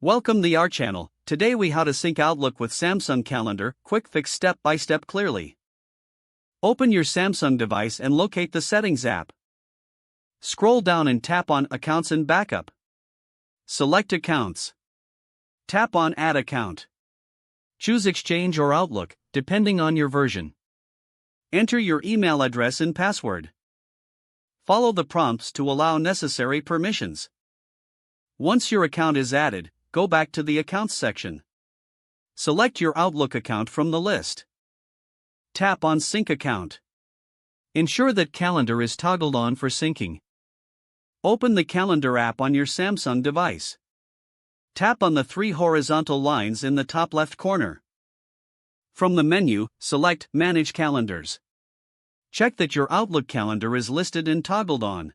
Welcome to our channel. Today we how to sync Outlook with Samsung Calendar, quick fix step by step clearly. Open your Samsung device and locate the Settings app. Scroll down and tap on Accounts and Backup. Select Accounts. Tap on Add Account. Choose Exchange or Outlook, depending on your version. Enter your email address and password. Follow the prompts to allow necessary permissions. Once your account is added, go back to the Accounts section. Select your Outlook account from the list. Tap on Sync Account. Ensure that Calendar is toggled on for syncing. Open the Calendar app on your Samsung device. Tap on the three horizontal lines in the top left corner. From the menu, select Manage Calendars. Check that your Outlook calendar is listed and toggled on.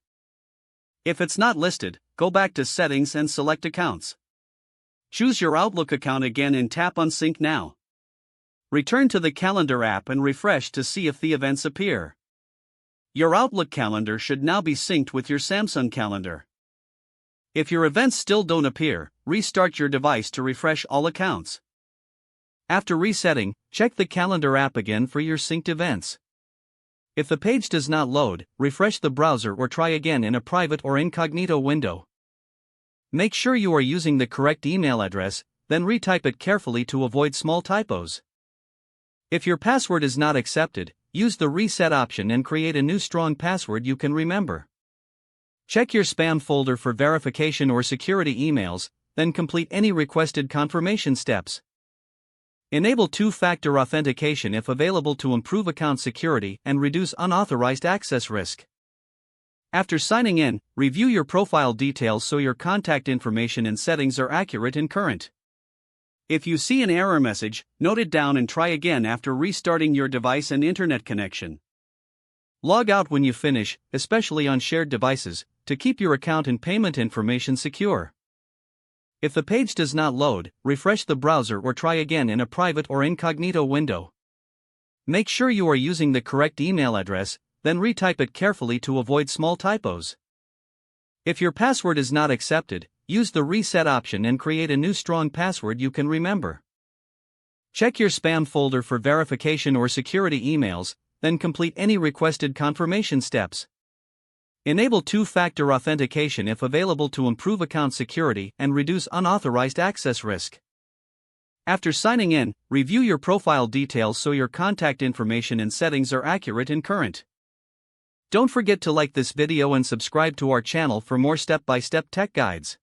If it's not listed, go back to Settings and select Accounts. Choose your Outlook account again and tap on Sync Now. Return to the Calendar app and refresh to see if the events appear. Your Outlook calendar should now be synced with your Samsung calendar. If your events still don't appear, restart your device to refresh all accounts. After resetting, check the Calendar app again for your synced events. If the page does not load, refresh the browser or try again in a private or incognito window. Make sure you are using the correct email address, then retype it carefully to avoid small typos. If your password is not accepted, use the reset option and create a new strong password you can remember. Check your spam folder for verification or security emails, then complete any requested confirmation steps. Enable two-factor authentication if available to improve account security and reduce unauthorized access risk. After signing in, review your profile details so your contact information and settings are accurate and current. If you see an error message, note it down and try again after restarting your device and internet connection. Log out when you finish, especially on shared devices, to keep your account and payment information secure. If the page does not load, refresh the browser or try again in a private or incognito window. Make sure you are using the correct email address, then retype it carefully to avoid small typos. If your password is not accepted, use the reset option and create a new strong password you can remember. Check your spam folder for verification or security emails, then complete any requested confirmation steps. Enable two-factor authentication if available to improve account security and reduce unauthorized access risk. After signing in, review your profile details so your contact information and settings are accurate and current. Don't forget to like this video and subscribe to our channel for more step-by-step tech guides.